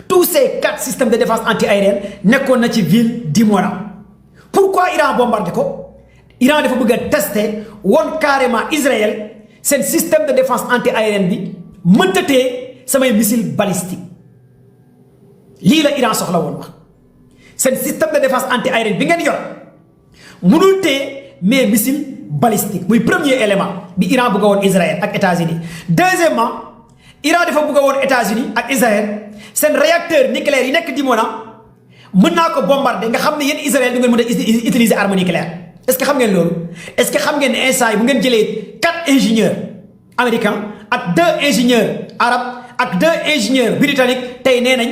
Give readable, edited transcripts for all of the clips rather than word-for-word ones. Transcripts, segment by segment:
tous ces 4 systèmes de défense anti-aérienne nekkoon na ci ville Dimona. Pourquoi Iran bombardé ko? Iran dafa bëgg tester won carrément Israël seen système de défense anti-aérienne bi mënta tee samay missile balistique. Lii la Iran soxla woon wax seen système de défense anti-aérienne bi ngeen yor mënul tee mais missile balistique muy premier élément bi Iran bëgg woon Israël ak États-Unis. Deuxièmement, Iran dafa bëgg woon États-Unis ak Israël seen réacteur nucléaire yi nekk Dimona mën naa ko bombarder nga xam ne yéen Israël du ngeen mën a utiliser arme nucléaire. Est-ce que xam ngeen loolu? Est-ce que xam ngeen ne instant yi bu ngeen jëlee 4 ingénieurs américains ak 2 ingénieurs arabes ak 2 ingénieurs britanniques tey nee nañ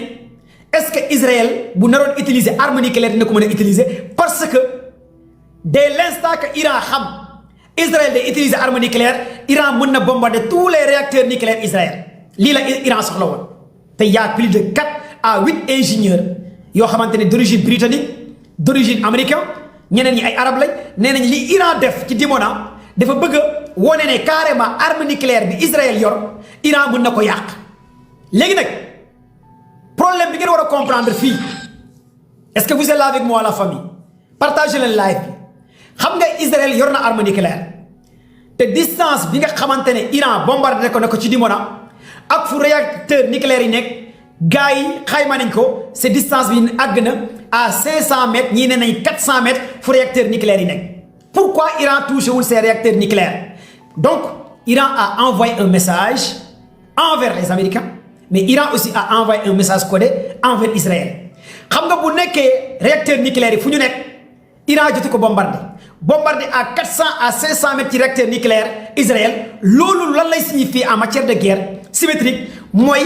est-ce que Israël bu naroon utiliser arme nucléaire dina ko mën a utiliser parce que dès l'instant que Iran xam Israël day utiliser arme nucléaire Iran mën na bombarder tous les réacteurs nucléaires Israël lii la Iran soxla woon te y a plus de 4 à 8 ingénieurs yoo xamante ne d'origine britannique d'origine américain ñeneen ñi ay arab lañ nee nañ li Iran def ci Dimona dafa bëgg a wone ne carrément arme nucléaire bi Israël yor Iran mën na ko yàq. léegi nag problème bi ngeen war a comprendre fii est-ce que vous êtes là avec moi la famille partagez leen live bi xam nga Israël yor na arme nucléaire te distance bi nga xamante ne Iran bombardé ko ne ko ci Dimona ak fu réacteur nucléaire yi nekk gars yi xayma nañ ko c'est distance bi àgg na à 500 mètres ñii ne nañ 400 mètres fu réacteur nucléaire yi nekk. Pourquoi Iran touche wul ces réacteurs nucléaires? Donc Iran a envoyé un message envers les Américains mais Iran aussi a envoyé un message codé envers Israël. xam nga bu nekkee réacteur nucléaire yi fu ñu nekk Iran jotu ko bombardé à 400 à 500 mètres ci réacteur nucléaire Israël loolu lan lay signifier en matière de guerre symétrique mooy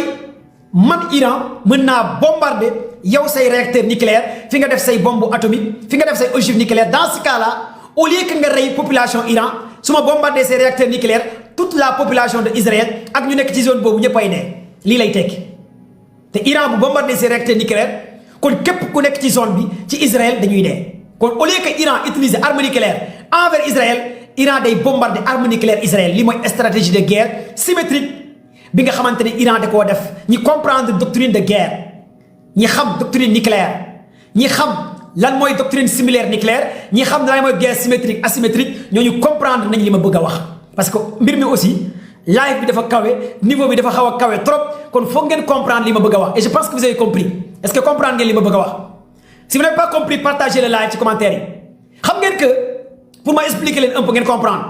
man Iran mën naa bombarder yow say réacteur nucléaire fi nga def say bombe atomique fi nga def say ogive nucléaire. Dans ce cas-là au lieu que nga rey population Iran su ma bombarder ces réacteurs nucléaires toute la population de Israël ak ñu nekk ci zone boobu ñëpp ay dee lii lay tekki te Iran bu bombarder ces réacteurs nucléaires kon képp ku nekk ci zone bi ci Israël dañuy dee. kon au lieu que Iran utilise arme nucléaire envers Israël Iran day bombarder arme nucléaire Israël li mooy stratégie de guerre symétrique bi nga xamante ne Iran da koo def. ñi comprendre doctrine de guerre ñi xam doctrine nucléaire ñi xam lan mooy doctrine similaire nucléaire ñi xam lan mooy guerre symétrique asymétrique ñooñu comprendre nañ li ma bëgg a wax. parce que mbir mi aussi live bi dafa kawe niveau bi dafa xaw a kawe trop kon foog ngeen comprendre li ma bëgg a wax et je pense que vous avez compris est-ce que comprendre ngeen li ma bëgg a wax. Si vous n'avez pas compris, partagez le live ci commentaire yi xam ngeen que pour ma expliquer leen un peu ngeen comprendre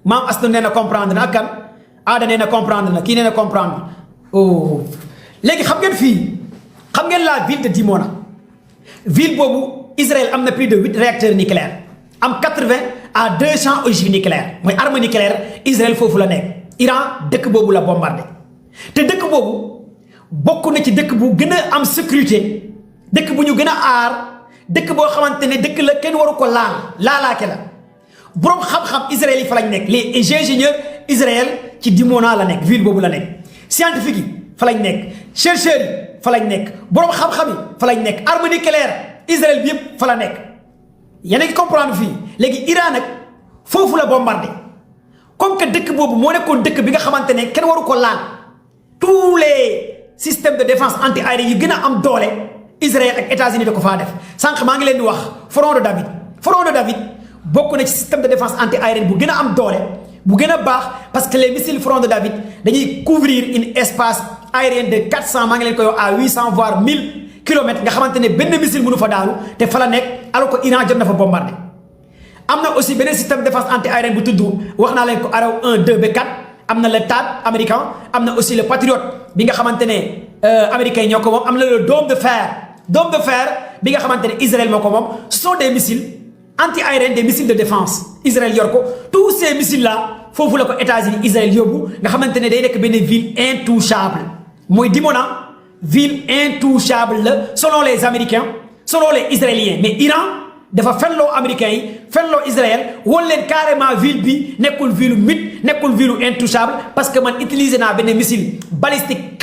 maam Astou nee na comprendre na ak kan Aada nee na comprendre na kii nee na comprendre oh léegi xam ngeen fii xam ngeen la ville de Dimona ville boobu Israël am na plus de 8 réacteurs nucléaires am 80 à 200 ogives nucléaires mooy arme nucléaire Israël foofu la nekk Iran dëkk boobu la bombardé te dëkk boobu bokk na ci dëkk bu gën a am sécurité. dëkk bu ñu gën a aar dëkk boo xamante ne dëkk la kenn waru ko laalaake la boroom xam-xam Israël yi fa lañ nekk les ingénieurs Israël ci Dimona la nekk ville boobu la nekk scientifique yi fa lañ nekk chercheurs yi fa lañ nekk boroom xam-xam yi fa lañ nekk arme nucléaire Israël bi yëpp fa la nekk yéen a ngi comprendre fii léegi Iran nag foofu la bombardé comme que dëkk boobu moo nekkoon dëkk bi nga xamante ne kenn waru ko laal tous les systèmes de défense anti-aérien yi gën a am doole. Israël ak États-Unis da ko faa def sànq maa ngi leen di wax front de David bokk na ci système de défense anti-aérienne bu gën a am doole bu gën a baax parce que les missiles front de David dañuy couvrir un espace aérien de 400 maa ngi leen koy wax à 800 voire 1000 kilomètres nga xamante ne benn missile mënu fa daanu te fa la nekk alors que Iran jot na fa bombardé. am na aussi beneen système de défense anti-aérienne bu tudd wax naa leen ko Arrow 1 2 ba 4 am na le THAAD américain am na aussi le Patriot bi nga xamante ne américains yi ñoo ko moom am na le dôme de fer bi nga xamante ne Israël moo ko moom ce sont des missiles anti-aériens des missiles de défense Israël yor ko tous ces missiles là foofu la ko États-Unis Israël yóbbu nga xamante ne day nekk benn ville intouchable mooy Dimona ville intouchable la selon les Américains selon les Israéliens mais Iran dafa fenloo Américains yi fenloo Israël won leen carrément ville bi nekkul ville mythe nekkul ville intouchable parce que man utiliser naa benn missile balistique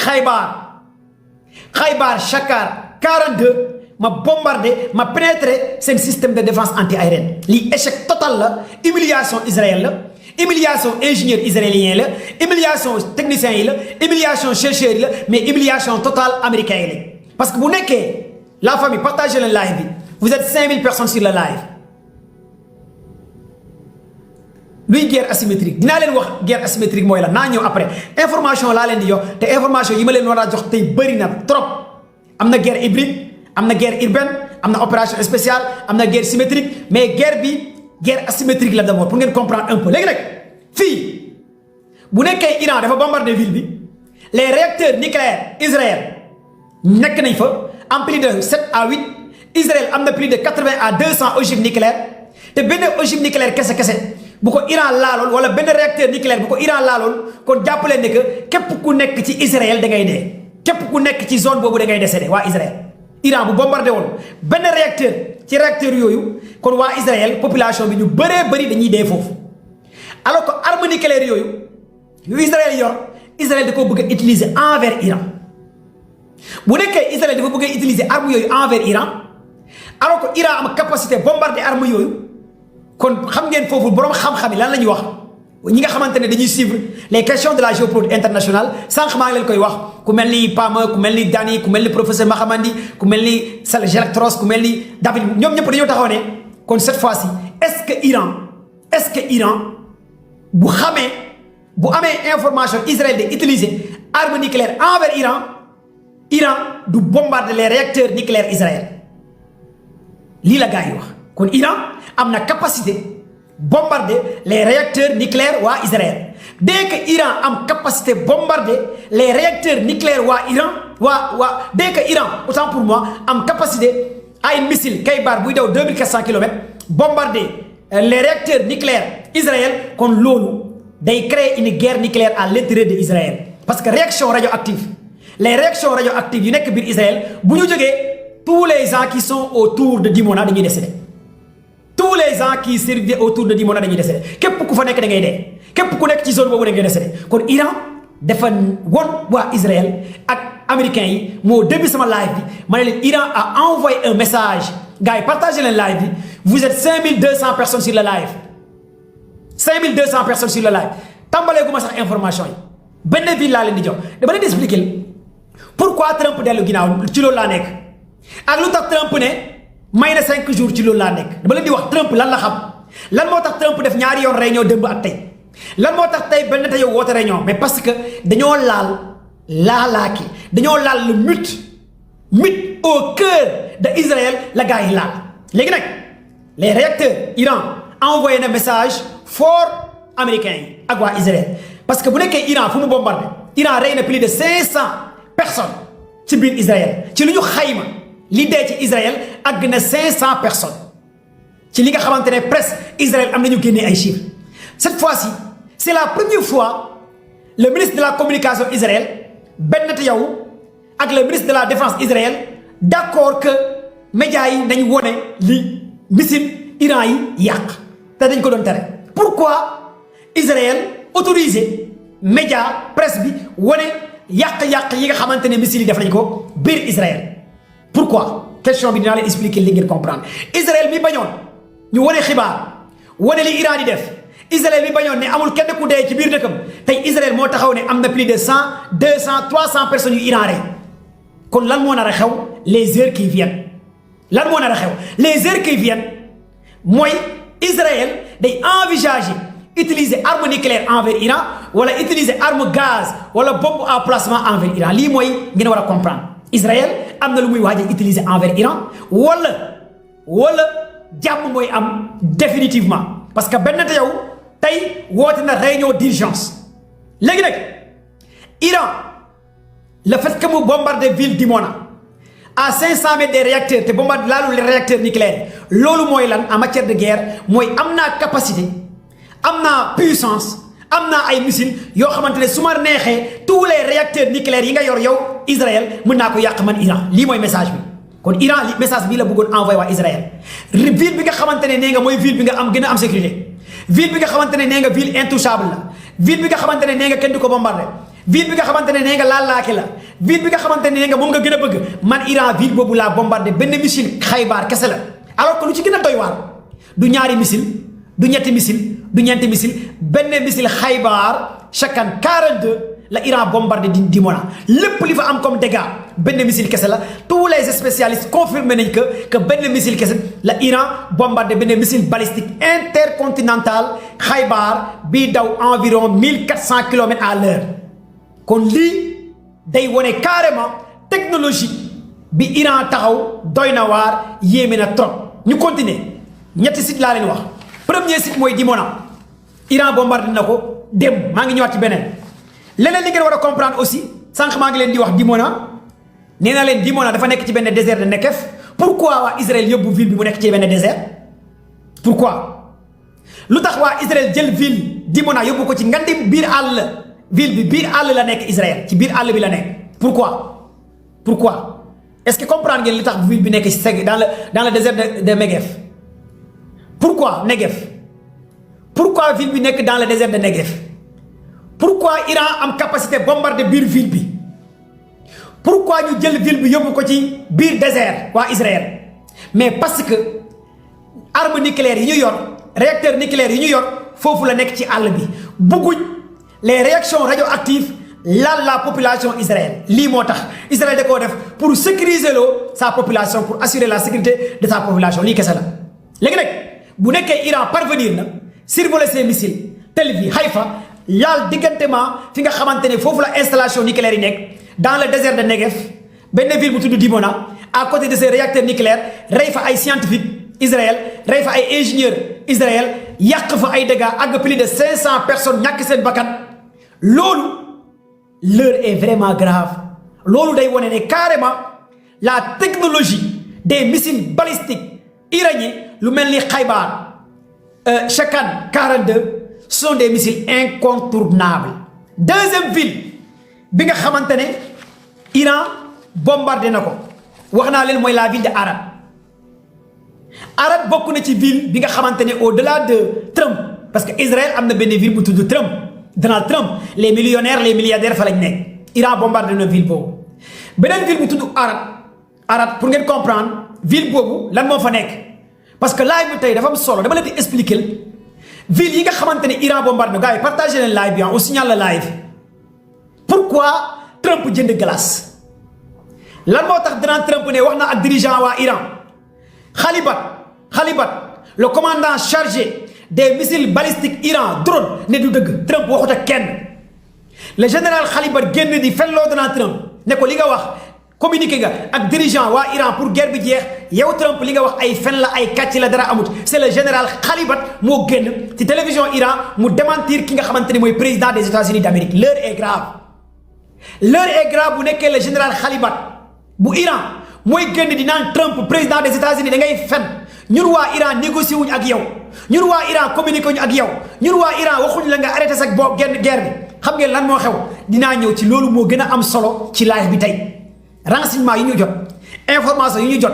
Khaybar Shakar 42 ma bombardé ma pénétré seen système de défense anti-aérienne lii échec total la humiliation Israël la humiliation ingénieur israélien la humiliation technicien yi la humiliation chercheur yi la mais humiliation totale américain yi la parce que vous n'êtes que la famille partagez le live vous êtes 5000 personnes sur le live luy guerre asymétrique dinaa leen wax guerre asymétrique mooy la naa ñëw après information laa leen di jox te information yi ma leen war a jox tey bëri na trop am na guerre hybride am na guerre urbaine am na opération spéciale am na guerre symétrique mais guerre bi guerre asymétrique la d'abord pour ngeen comprendre un peu léegi nag fii bu nekkee Iran dafa bombarder ville bi les réacteurs nucléaires Israël nekk nañ fa en plus de 7 à 8 Israël am na plus de 80 à 200 ogives nucléaires te benn ogive nucléaire kese bu ko Iran laaloon wala benn réacteur nucléaire bu ko Iran laaloon kon jàppaleen ne que képp ku nekk ci Israël da ngay dee képp ku nekk ci zone boobu da ngay décédé waa Israël Iran bu bombardé woon benn réacteur ci réacteur yooyu kon waa Israël population bi ñu bëree bëri dañuy dee foofu alors que arme nucléaire yooyu yu Israël yor Israël da ko bëgg a utiliser envers Iran bu nekkee Israël dafa bëgg a utiliser arme yooyu envers Iran alors que Iran am capacité bombarder arme yooyu kon xam ngeen foofu borom xam-xam yi lan la ñuy wax ñi nga xamante ne dañuy suivre les questions de la géopolitique internationale sànq maa ngi leen koy wax ku mel ni Pama ku mel ni Dani ku mel ni professeur Mahamandi ku mel ni Gelectros ku mel ni David ñoom ñëpp dañoo taxaw ne kon cette fois-ci est-ce que Iran bu xamee bu amee information Israël de utiliser arme nucléaire envers Iran du bombarder les réacteurs nucléaires Israël lii la gars yi wax kon Iran am na capacité bombarder les réacteurs nucléaires waa Israël dès que Iran am capacité bombarder les réacteurs nucléaires waa Iran dès que Iran autant pour moi am capacité ay missile Kaybar buy daw 2400 kilomètres bombarder les réacteurs nucléaires Israël kon loolu day créer une guerre nucléaire à l'intérieur de Israël parce que réaction radioactive les réactions radioactives yu nekk biir Israël bu ñu jógee tous les gens qui sont autour de Dimona dañuy décédé tous les gens qui servaient autour de Dimona dañuy décédé képp ku fa nekk da ngay dee képp ku nekk ci zone boobu da ngay décédé kon Iran dafa won waa Israël ak américains yi moo début sama live bi ma ne leen Iran a envoyé un message gars yi partagé leen live bi vous êtes 5200 personnes sur le live 5200 personnes sur le live tàmbalee gu ma sax information yi benn ville laa leen di jox dama leen di expliquer pourquoi Trump dellu ginnaaw ci loolu laa nekk ak lu tax Trump ne may na 5 jours ci loolu laa nekk dama leen di wax Trump lan la xam lan moo tax Trump def ñaari yoon réunion démb ak tey lan moo tax tey benn tey yow woote réunion mais parce que dañoo laalaaki dañoo laal le mythe au cœur de Israël la gars yi laal léegi nag les réacteurs Iran envoyé na message fort américains yi ak waa Israël parce que bu nekkee Iran fu mu bombardé Iran rey na plus de 500 personnes ci biir Israël ci lu ñu xayma li dee ci Israël àgg na 500 personnes ci li nga xamante ne presse Israël am nañu génnee ay chiffres cette fois-ci c'est la première fois le ministre de la communication Israël Ben Netanyahu ak le ministre de la défense Israël d'accord que médias yi nañ wone li missile Iran yi yàq te dañ ko doon tere pourquoi Israël autorisé média presse bi wone yàq-yàq yi nga xamante ne missile yi def nañ ko biir Israël pourquoi question bi dinaa leen expliquer li ngeen comprendre Israël mi bañoon ñu wane xibaar wane li Iran di def Israël mi bañoon ne amul kenn ku dee ci biir dëkkam tey Israël moo taxaw ne am na plus de 100 200 300 personnes yu Iran rey kon lan moo nar a xew les heures qui viennent lan moo nar a xew les heures qui viennent mooy Israël day envisager utiliser arme nucléaire envers Iran wala utiliser arme gaz wala bombe à emplacement envers Iran lii mooy ngeen war a comprendre Israël am na lu muy waaj a utiliser envers Iran wala jàmm mooy am définitivement parce que benn te yow tey woote na réunion d'urgence léegi nag Iran le fait que mu bombarde ville Dimona à 500 mètres des réacteurs te bombarde laalu les réacteurs nucléaires loolu mooy lan en matière de guerre mooy am naa capacité am naa puissance am naa ay missiles yoo xamante ne su ma neexee tous les réacteurs nucléaires yi nga yor yow Israël mën naa ko yàq man Iran lii mooy message bi kon Iran li message bii la bëggoon envoyé waa Israël ville bi nga xamante ne nee nga mooy ville bi nga am gën a am sécurité ville bi nga xamante ne nee nga ville intouchable la ville bi nga xamante ne nee nga kenn du ko bombardé ville bi nga xamante ne nee nga laalaake la ville bi nga xamante ne nee nga moom nga gën a bëgg man Iran ville boobu laa bombardé benn missile Xaybar kese la alors que lu ci gën a doy waar du ñaari missile du ñetti missile du ñeenti missile benn missile Xaybar chacun 42 la Iran bombardé Dimona lépp li fa am comme dégâts benn missile kese la tous les spécialistes confirmé nañ que benn missile kese la Iran bombardé benn missile balistique intercontinental Khaybar bii daw environ 1400 kilomètres à l'heure kon lii day wone carrément technologie bi Iran taxaw doy na waar yéeme na trop ñu continuer ñetti site laa leen wax premier site mooy Dimona Iran bombardé na ko dem maa ngi ñëwaat ci beneen leneen li ngeen war a comprendre aussi sànq maa ngi leen di wax Dimona nee naa leen Dimona dafa nekk ci benn désert de Negev pourquoi waa Israël yóbbu ville bi mu nekk ci benn désert pourquoi lu tax waa Israël jël ville Dimona yóbbu ko ci ngandi biir àll ville bi biir àll la nekk Israël ci biir àll bi la nekk pourquoi est-ce que comprendre ngeen li tax ville bi nekk ci dans le désert de Negev pourquoi Negev pourquoi ville bi nekk dans le désert de Negev pourquoi Iran am capacité bombarder biir ville bi pourquoi ñu jël ville bi yóbbu ko ci biir désert waa Israël mais parce que arme nucléaire yi ñu yor réacteur nucléaire yi ñu yor foofu la nekk ci àll bi bugguñ les réactions radioactives laal la population israélienne lii moo tax Israël da koo def pour sécuriser sa population pour assurer la sécurité de sa population lii kese la léegi nag bu nekkee Iran parvenir na survoler ses missiles Tel Aviv Haïfa laal diggantement fi nga xamante ne foofu la installation nucléaire yi nekk dans le désert de Negev benn ville bu tudd Dimona à côté de ces réacteurs nucléaires rey fa ay scientifique Israël rey fa ay ingénieur Israël yàq fa ay dégâts ak plus de 500 personnes ñàkk seen bakkan loolu l'heure est vraiment grave loolu day wone ne carrément la technologie des missiles balistiques iraniens lu mel ni Khaybar Shakan 42 sont des missiles incontournables deuxième ville bi nga xamante ne Iran bombardé na ko wax naa leen mooy la ville de Arad Arad bokk na ci ville bi nga xamante ne au-delà de Trump parce que Israël am na benn ville bu tudd Trump Donald Trump les millionnaires les milliardaires fa lañ nekk Iran bombardé na ville boobu beneen ville bu tudd Arad pour ngeen comprendre ville boobu lan moo fa nekk parce que live bi tey dafa am solo dama leen di expliquer ville yi nga xamante ne Iran bombardé na gars yi partagé leen live bi on signale le live pourquoi Trump jënd glace lan moo tax Donald Trump ne wax na ak dirigeant waa Iran Khalibat le commandant chargé des missiles balistiques Iran drone ne du dëgg Trump waxut ak kenn le général Khalibat génn di fenloo Donald Trump ne ko li nga wax communiqué nga ak dirigeant waa Iran pour guerre bi jeex yow Trump li nga wax ay fen la ay kàcc la dara amut c'est le général Khalibat moo génn ci télévision Iran mu démentir ki nga xamante ne mooy président des États-Unis d'Amérique l'heure est grave bu nekkee le général Khalibat bu Iran mooy génn di naan Trump président des États-Unis da ngay fen ñun waa Iran négocié wuñ ak yow ñun waa Iran communiqué wuñ ak yow ñun waa Iran waxuñ la nga arrêté sa boobu guerre bi xam ngeen lan moo xew dinaa ñëw ci loolu moo gën a am solo ci live bi tey renseignement yi ñu jot information yi ñu jot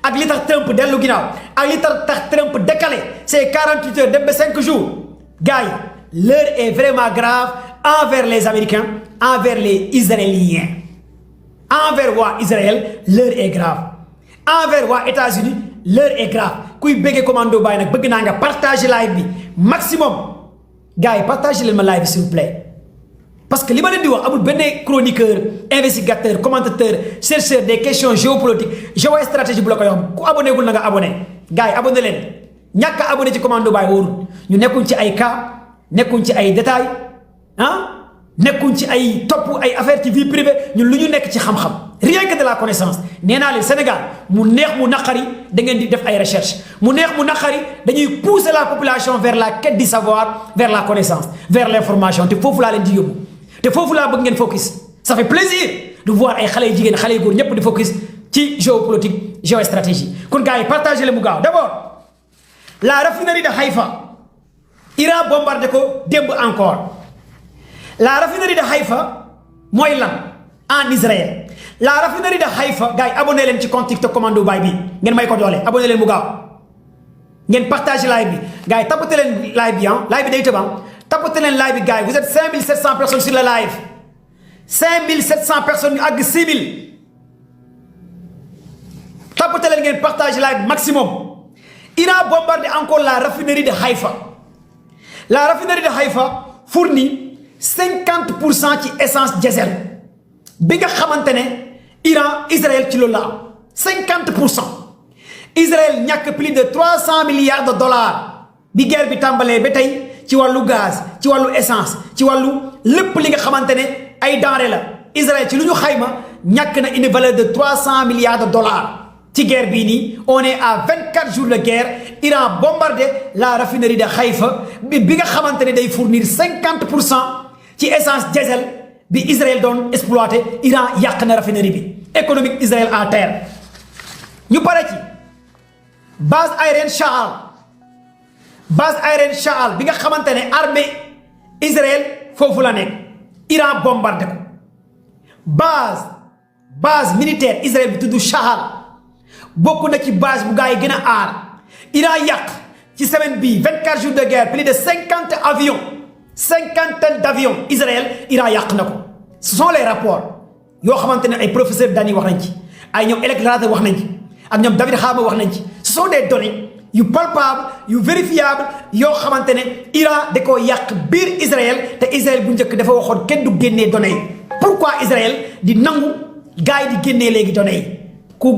ak li tax Trump dellu ginnaaw ak li tax Trump décalé ces 48 heures dem ba 5 jours gars yi l'heure est vraiment grave envers les Américains envers les Israéliens envers waa Israël l'heure est grave envers waa États-Unis l'heure est grave kuy bëggee commando Baye nag bëgg naa nga partager live bi maximum gars yi partager leen ma live bi s'il vous plaît parce que li ma leen di wax amul benn chroniqueur investigateur commentateur chercheur des questions géopolitiques géostratégie bu la koy wax ku abonné gul na nga abonné gars yi abonné leen ñàkk a abonné ci commando Baye wóorul ñu nekkuñ ci ay cas nekkuñ ci ay détails nekkuñ ci ay topp ay affaire ci vie privée ñun lu ñu nekk ci xam-xam rien que de la connaissance nee naa leen Sénégal mu neex mu naqari da ngeen di def ay recherche mu neex mu naqari dañuy pousser la population vers la quête du savoir vers la connaissance vers l'information te foofu laa leen di yóbbu te foofu laa bëgg ngeen focus ça fait plaisir de voir ay xale yu jigéen xale yu góor ñëpp di focus ci géopolitique géostratégie kon gars yi partagez le mu gaaw d'abord la raffinerie de Haïfa Iran bombardé ko démb encore la raffinerie de Haïfa mooy lan en Israël la raffinerie de Haïfa gars yi abonné leen ci compte TikTok commando Baye bi ngeen may ko doole abonné leen mu gaaw ngeen partagé live bi gars yi tapoté leen live bi live bi day tëbam tapoté leen live bi gars yi vous êtes 5700 personnes sur le live 5700 personnes ñu àgg 6000 tapoté leen ngeen partagé live maximum Iran bombardé encore la raffinerie de Haïfa la raffinerie de Haïfa fournit 50% ci essence diesel bi nga xamante ne Iran Israël ci loolu la am 50%. Israël ñàkk plus de 300 milliards de dollars bi guerre bi tàmbalee ba tey ci wàllu gaz ci wàllu essence ci wàllu lépp li nga xamante ne ay denrées la Israël ci lu ñu xayma ñàkk na une valeur de 300 milliards de dollars. ci guerre bii nii on est à 24 jours de guerre Iran bombardé la raffinerie de Haïfa bi nga xamante ne day fournir 50% ci essence diesel bi Israël doon exploité Iran yàq na raffinerie bi économique Israël à terre. ñu pare ci base aérienne Sha'al bi nga xamante ne armée Israël foofu la nekk Iran bombardé ko base militaire Israël bi tudd Sha'al bokk na ci base bu gars yi gën a aar Iran yàq ci semaine bii 24 jours de guerre plus de 50 avions 50 d'avions Israël Iran yàq na ko. ce sont les rapports yoo xamante ne ay professeur Dani wax nañ ci ay ñoom Elek Rader wax nañ ci ak ñoom David Hama wax nañ ci ce sont des données yu palpables yu vérifiables yoo xamante ne Iran da koo yàq biir Israël te Israël bu njëkk dafa waxoon kenn du génnee données yi pourquoi Israël di nangu gars yi di génnee léegi données yi ku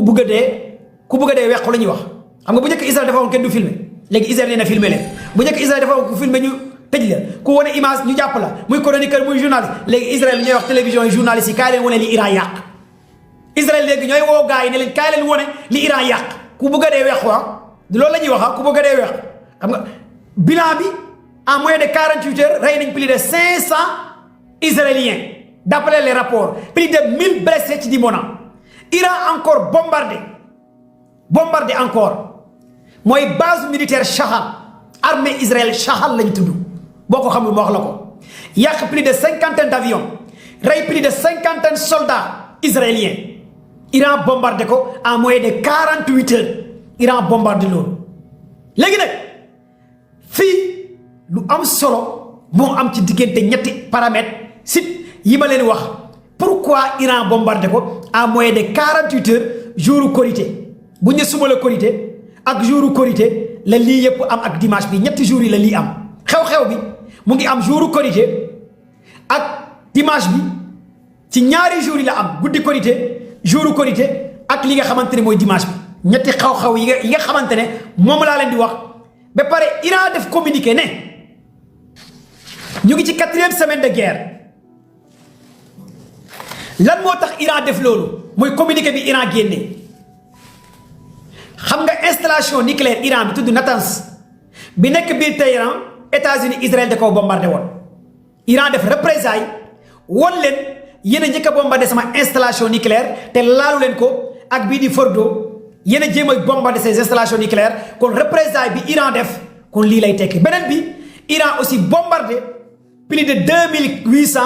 bëgg a dee weq la ñuy wax xam nga bu njëkk Israël dafa waxoon kenn du filmer léegi Israël nee na filmer leen bu njëkk Israël dafa waxoon ku filmer ñu tëj la ku wane image ñu jàpp la muy chroniqueur muy journaliste léegi Israël ñooy wax télévision yi journaliste yi kaay leen wane li Iran yàq Israël léegi ñooy woo gars yi ne leen kaay leen wane li Iran yàq ku bëgg a dee weq loolu la ñuy wax ku bëgg a dee weq xam nga bilan bi en moins de 48 heures rey nañ plus de 500 Israéliens d'après les rapports plus de 1000 blessés ci Dimona Iran encore bombardé encore mooy base militaire Sha'al armée Israël Sha'al lañ tudd boo ko xamul ma wax la ko yàq plus de 50 d'avions rey plus de 50 soldats israéliens Iran bombardé ko en moins de 48 heures Iran bombardé loolu léegi nag fii lu am solo moo am ci diggante ñetti paramètres site yi ma leen wax pourquoi Iran bombardé ko en moins de 48 heures jouru Korité bu ñu suba la Korité ak jouru Korité la lii yëpp am ak dimanche bi ñetti jours yi la lii am xew-xew bi mu ngi am jouru Korité ak dimanche bi ci ñaari jours yi la am guddi Korité jouru Korité ak li nga xamante ne mooy dimanche bi ñetti xew-xew yi nga xamante ne moom laa leen di wax ba pare Iran def communiqué ne ñu ngi ci 4e semaine de guerre lan moo tax Iran def loolu mooy communiqué bi Iran génne xam nga installation nucléaire Iran bi tudd Natanz bi nekk biir Téhéran États-Unis Israël da koo bombardé woon Iran def représailles woon leen yéen a njëkk a bombardé sama installation nucléaire te laalu leen ko ak bii di Fordo yéen a jéem a bombardé ces installations nucléaires kon représailles bi Iran def kon lii lay tekki beneen bi Iran aussi bombardé plus de 2800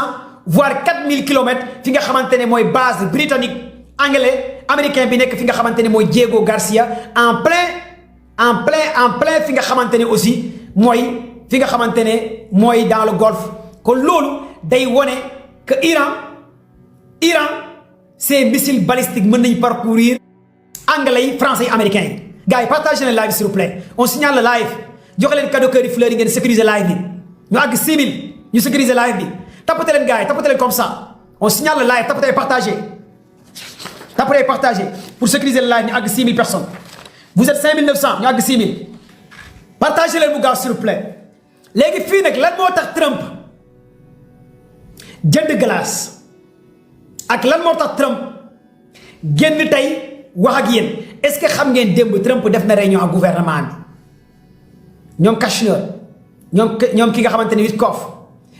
voire 4000 kilomètres fi nga xamante ne mooy base britannique anglais américain bi nekk fi nga xamante ne mooy Diego Garcia en plein fi nga xamante ne aussi mooy fi nga xamante ne mooy dans le golfe kon loolu day wone que Iran ces missiles balistiques mën nañ parcourir anglais yi français yi américains yi gars yi partagez leen live s'il vous plaît on signale le live joxe leen cadeau cœur yi fleurs yi ngeen sécuriser live bi ñu àgg 6000 ñu sécuriser live bi tapate leen gars yi tapate leen comme ça on signale le live tapate et partagez pour sécuriser le live ñu àgg 6000 personnes vous êtes 5900 ñu àgg 6000 partagez leen bu gaaw s'il vous plaît léegi fii nag lan moo tax Trump jënd glace ak lan moo tax Trump génn tey wax ak yéen est-ce que xam ngeen démb Trump def na réunion ak gouvernement bi ñoom Kushner ñoom ki nga xamante ne Witkoff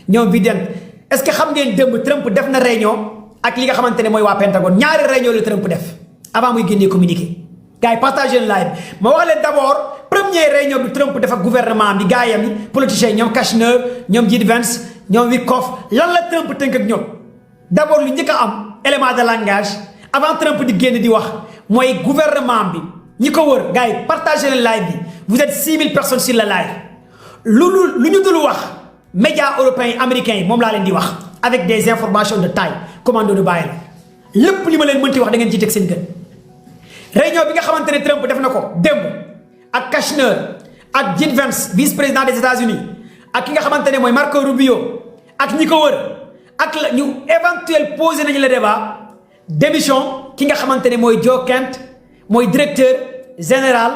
ñoom Biden est-ce que xam ngeen démb Trump def na réunion ak li nga xamante ne mooy waa Pentagone ñaari réunion la Trump def avant muy génnee communiqué gars yi partagé leen live ma wax leen d'abord première réunion bi Trump def ak gouvernement bi gars yi politiciens yi ñoom Kushner ñoom J.D. Vance ñoom Witkoff lan la Trump tënk ak ñoom d'abord lu njëkk a am élément de langage avant Trump di génn di wax mooy gouvernement bi ñi ko wër gars yi partagé leen live bi vous êtes 6000 personnes sur le live lu ñu dul wax médias européens yi américains yi moom laa leen di wax avec des informations de taille commando de bàyyi la lépp li ma leen mënti wax da ngeen ciy teg seen gën réunion bi nga xamante ne Trump def na ko démb ak Kushner ak J.D. Vance vice-président des États-Unis ak ki nga xamante ne mooy Marco Rubio ak ñi ko wër ak la ñu éventuel posé nañu le débat démission ki nga xamante ne mooy Joe Kent mooy directeur général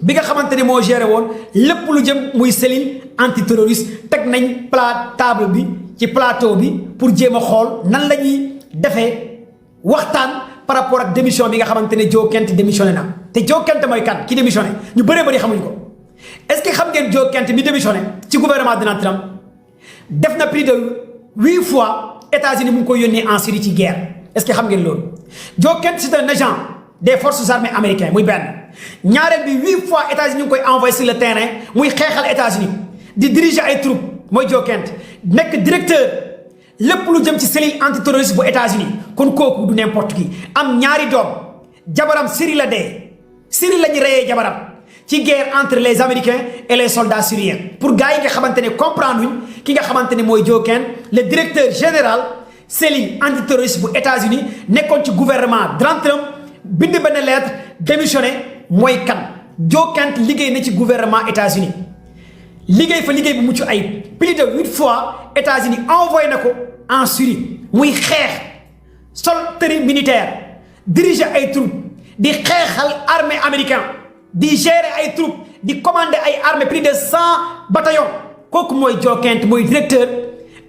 bi nga xamante ne moo géré woon lépp lu jëm muy cellule antiterroriste teg nañ table bi ci plateau bi pour jéem a xool nan la ñuy defee waxtaan par rapport ak démission bi nga xamante ne Joe Kent démissionné na te Joe Kent mooy kan ki démissionné ñu bëree bëri xamuñ ko est-ce que xam ngeen Joe Kent mi démissionné ci gouvernement Donald Trump def na plus de 8 fois États-Unis mu ngi koy yónnee en Syrie ci guerre est-ce que xam ngeen loolu Joe Kent c'est un agent des forces armées américaines muy benn ñaareel bi 8 fois États-Unis ñu ngi koy envoyé sur le terrain muy xeexal États-Unis di diriger ay troupes mooy Joe Kent nekk directeur lépp lu jëm ci cellule antiterroriste bu États-Unis kon kooku du n'importe qui am ñaari doom jabaram Syrie la dee Syrie la ñu reyee jabaram ci guerre entre les Américains et les soldats syriens pour gars yi nga xamante ne comprendre luñ ki nga xamante ne mooy Joe Kent le directeur général cellule antiterroriste bu États-Unis nekkoon ci gouvernement Donald Trump bind benn lettre démissionné mooy kan Joe Kent liggéey na ci gouvernement États-Unis liggéey fa liggéey bu mucc ayib plus de 8 fois États-Unis envoyé na ko en Syrie muy xeex sol tenue militaire diriger ay troupes di xeexal armée américaine di gérer ay troupes di commander ay armée plus de 100 bataillons kooku mooy Joe Kent mooy directeur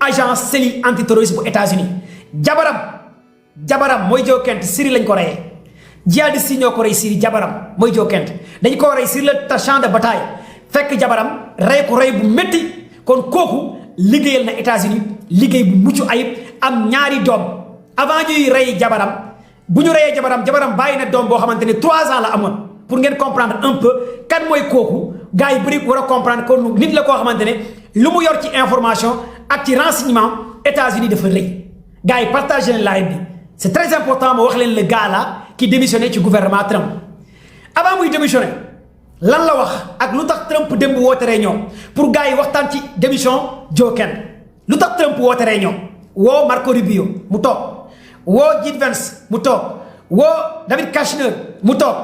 agence cellule antiterroriste bu États-Unis jabaram mooy Joe Kent Syrie lañ ko reyee jihadistes yi ñoo ko rey Syrie jabaram mooy Joe Kent dañ ko rey sur le champ de bataille fekk jabaram rey ko rey bu métti kon kooku liggéeyal na États-Unis liggéey bu mucc ayib am ñaari doom avant ñuy rey jabaram bu ñu reyee jabaram bàyyi na doom boo xamante ne 3 ans la amoon pour ngeen comprendre un peu kan mooy kooku gars yi bëri war a comprendre kon nit la koo xamante ne lu mu yor ci information ak ci renseignement États-Unis dafa rëy gars yi partagé leen live bi c'est très important ma wax leen le gars là qui démissionné ci gouvernement Trump avant muy démissionné lan la wax ak lu tax Trump démb woote réunion pour gars yi waxtaan ci démission Joe Kent lu tax Trump woote réunion woo Marco Rubio mu toog woo JD Vance mu toog woo David Kushner mu toog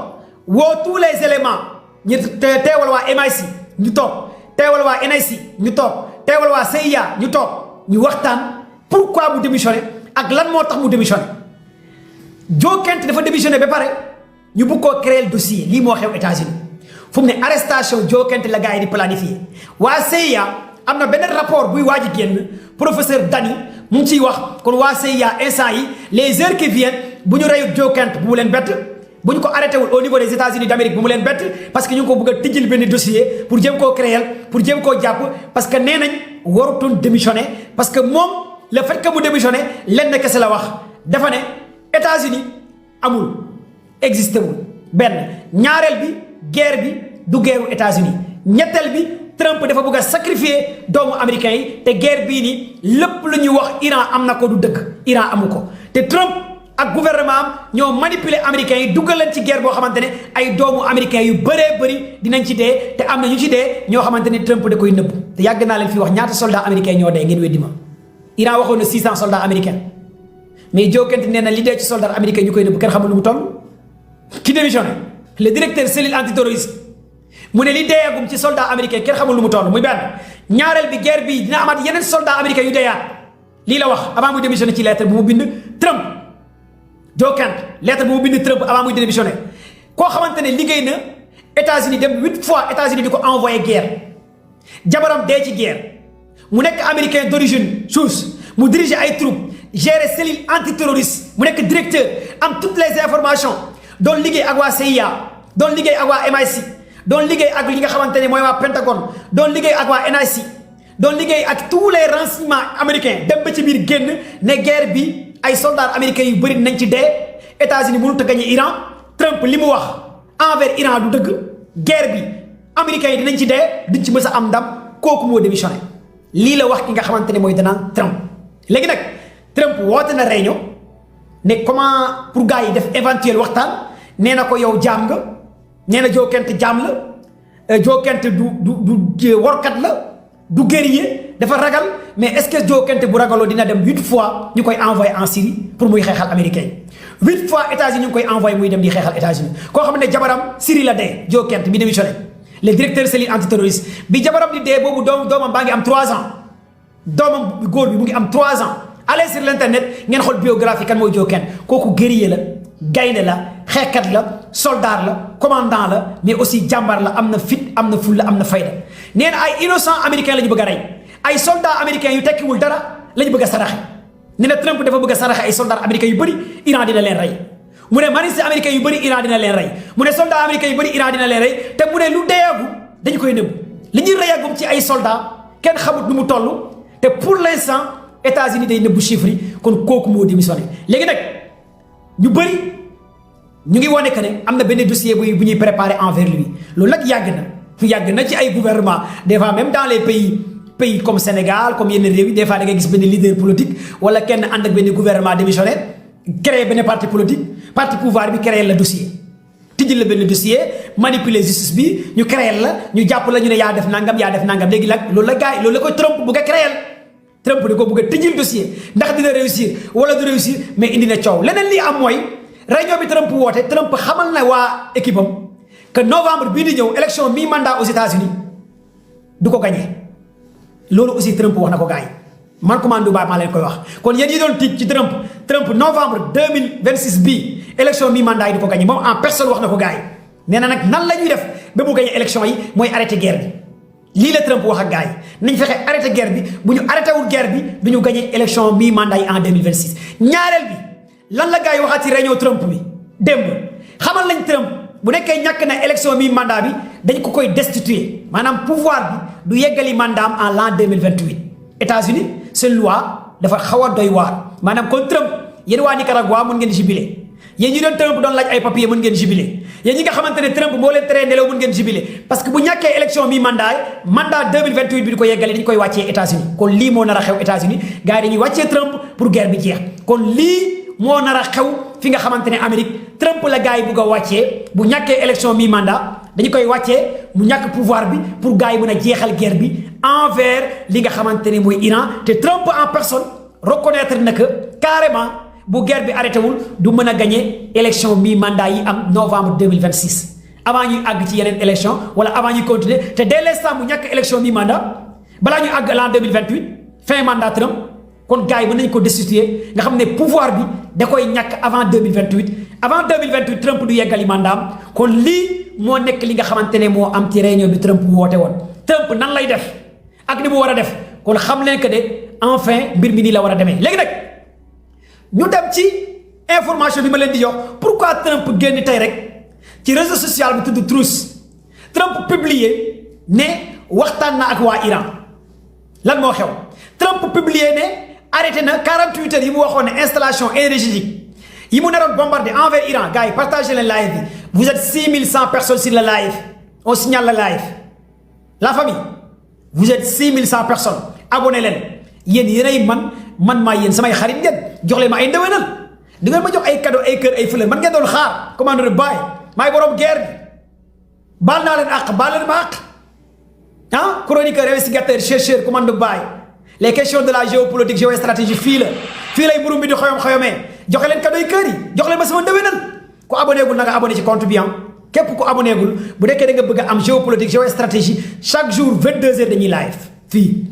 woo tous les éléments ñu teewal waa MI6 ñu toog teewal waa NIC ñu toog teewal waa CIA ñu toog ñu waxtaan pourquoi mu démissionné ak lan moo tax mu démissionné Joe Kent dafa démissionné ba pare ñu bëgg koo créer le dossier lii moo xew États-Unis fu mu ne arrestation Joe Kent la gars yi di planifié waa CIA am na benn rapport buy waaj a génn professeur Dani mu ngi ciy wax kon waa CIA instant yi les heures qui viennent bu ñu reyut Joe Kent bu mu leen bett bu ñu ko arrêté wul au niveau des États-Unis d'Amérique bu mu leen bett parce que ñu ngi ko bëgg a tijjil benn dossier pour jéem koo créer pour jéem koo jàpp parce que nee nañ warutoon démissionné parce que moom le fait que mu démissionné lenn kese la wax dafa ne États-Unis amul existé wul benn ñaareel bi guerre bi du guerru États-Unis ñetteel bi Trump dafa bëgg a sacrifier doomu américains yi te guerre bii nii lépp lu ñuy wax Iran am na ko du dëgg Iran amu ko te Trump ak gouvernement am ñoo manipuler américains yi duggal leen ci guerre boo xamante ne ay doomu américains yu bëree bëri dinañ ci dee te am na ñu ci dee ñoo xamante ne Trump da koy nëbb te yàgg naa leen fi wax ñaata soldats américains ñoo dee ngeen weddi ma Iran waxoon na 600 soldats américains mais Joe Kent nee na li dee ci soldats américains ñu koy nëbb kenn xamul lu mu toll ki démissionné le directeur cellule antiterroriste mu ne li deeyagum ci soldat américain kenn xamul lu mu toll muy benn ñaareel bi guerre bi dina amaat yeneen soldat américain yu deeyaat lii la wax avant muy démissionné ci lettre bu mu bind Trump Joe Kent lettre bu mu bind Trump avant muy démissionné koo xamante ne liggéey na États-Unis dem 8 fois États-Unis di ko envoyé guerre jabaram dee ci guerre mu nekk américain d'origine suisse mu diriger ay troupes gérer cellule antiterroriste mu nekk directeur am toutes les informations doon liggéey ak waa CIA doon liggéey ak waa MI6 doon liggéey ak li nga xamante ne mooy waa Pentagone doon liggéey ak waa NIC doon liggéey ak tous les renseignements américains dem ba ci biir génn ne guerre bi ay soldats américains yu bëri nañ ci dee États-Unis mënut a gagné Iran Trump li mu wax envers Iran du dëgg guerre bi américains yi dinañ ci dee duñ ci mës a am ndam kooku moo démissionné lii la wax ki nga xamante ne mooy Donald Trump léegi nag Trump woote na réunion ne comment pour gars yi def éventuel waxtaan nee na ko yow jaam nga nee na Joe Kent jaam la Joe Kent du workat la du guerrier dafa ragal mais est-ce que Joe Kent bu ragaloo dina dem 8 fois ñu koy envoyé en Syrie pour muy xeexal américain 8 fois États-Unis ñu ngi koy envoyé muy dem di xeexal États-Unis koo xam ne jabaram Syrie la dee Joe Kent bi démissionné le directeur cellule antiterroriste bi jabaram di dee boobu doomam baa ngi am 3 ans doomam góor bi mu ngi am 3 ans allez sur l'internet ngeen xool biographie kan mooy Joe Kane kooku guerrier la gaynde la xeexkat la soldat la commandant la mais aussi jàmbar la am na fit am na fulla am na fayda nee na ay innocent américain la ñu bëgg a rey ay soldats américains yu tekkiwul dara la ñu bëgg a saraxe nee na Trump dafa bëgg a saraxe ay soldats américains yu bëri Iran dina leen rey mu ne marines américains yu bëri Iran dina leen rey mu ne soldats américains yu bëri Iran dina leen rey te mu ne lu deeyagu dañu koy nëbb li ñuy reyagum ci ay soldats kenn xamut nu mu toll te pour l'instant États-Unis day nëbbu chiffres yi kon kooku moo démissionné léegi nag ñu bëri ñu ngi wane que ne am na benn dossier bu ñuy préparé envers lui loolu nag yàgg na ci ay gouvernement des fois même dans les pays comme Sénégal comme yenn réew yi des fois da ngay gis benn leader politique wala kenn ànd ak benn gouvernement démissionnaire créé benn parti politique parti pouvoir bi créé la dossier tijji la benn dossier manipuler justice bi ñu créé la ñu jàpp la ñu ne yaa def nangam léegi nag loolu la gars yi loolu la koy Trump bu nga créé Trump da ko bëgg a tijjil dossier ndax dina réussir wala du réussir mais indi na coow leneen lii am mooy réunion bi Trump woote Trump xamal na waa équipe am que novembre bii di ñëw élection mi-mandat aux États-Unis du ko gagné loolu aussi Trump wax na ko gars yi man commando ba maa leen koy wax kon yéen ñi doon tiit ci Trump novembre 2026 bii élection mi-mandat yi du ko gagné moom en personne wax na ko gars yi nee na nag nan la ñuy def ba mu gagné élection yi mooy arrêté guerre bi lii la Trump wax ak gars yi nañ fexe arrêté guerre bi bu ñu arrêté wul guerre bi du ñu gagné élection mi-mandat yi en 2026 ñaareel bi lan la gars yi waxaat ci réunion Trump bi démb xamal lañ Trump bu nekkee ñàkk na élection mi-mandat bi dañ ko koy destituer maanaam pouvoir bi du yeggali mandaam en l'an 2028 États-Unis seen loi dafa xaw a doy waar maanaam kon Trump yéen waa Nicaragua mën ngeen jubilé yéen ñi doon Trump doon laaj ay papier mën ngeen jubilé yéen ñi nga xamante ne Trump moo leen teree nelaw mën ngeen jubilé parce que bu ñàkkee élection mi-mandat mandat 2028 bi di ko yeggali dañu koy wàccee États-Unis kon lii moo nar a xew États-Unis gars yi dañuy wàccee Trump pour guerre bi jeex kon lii moo nar a xew fi nga xamante ne Amérique Trump la gars yi bugg a wàccee bu ñàkkee élection mi-mandat dañu koy wàccee mu ñàkk pouvoir bi pour gars yi mën a jeexal guerre bi envers li nga xamante ne mooy Iran te Trump en personne reconnaître na que carrément bu guerre bi arrêté wul du mën a gagné élection mi-mandat yi am novembre 2026 avant ñuy àgg ci yeneen élection wala avant ñuy continuer te dès l'instant bu ñàkk élection mi-mandat balaa ñuy àgg l'an 2028 fin mandat Trump kon gars yi mën nañu ko destituer nga xam ne pouvoir bi da koy ñàkk avant 2028 Trump du yeggali mandaam kon lii moo nekk li nga xamante ne moo am ci réunion bi Trump woote woon Trump nan lay def ak ni mu war a def kon xam leen que de enfin mbir mi nii la war a demee léegi nag ñu dem ci information bi ma leen di jox pourquoi Trump génn tey rek ci réseau social bi tudd Truth Trump publié ne waxtaan na ak waa Iran lan moo xew Trump publié ne arrêté na 48 heures yi mu waxoon ne installation énergétique yi mu naroon bombardé envers Iran gars yi partagé leen live bi vous êtes 6100 personnes sur le live on signale le live la famille vous êtes 6100 personnes abonné leen yéen yéenay man maa yéen samay xarit ngeen jox leen ma ay ndëwénal di ngeen ma jox ay cadeau ay kër ay fleur man ngeen doon xaar commandeur Baye maay borom guerre bi baal naa leen àq baal leen ma àq ah chroniqueur investigateur chercheur commandeur Baye les questions de la géopolitique géostratégie fii lay mburum bi di xoyomee joxe leen cadeau ay kër yi jox leen ma sama ndëwénal ku abonné gul na nga abonné ci compte bi képp ku abonné gul bu nekkee da nga bëgg a am géopolitique géostratégie chaque jour 22h dañuy live fii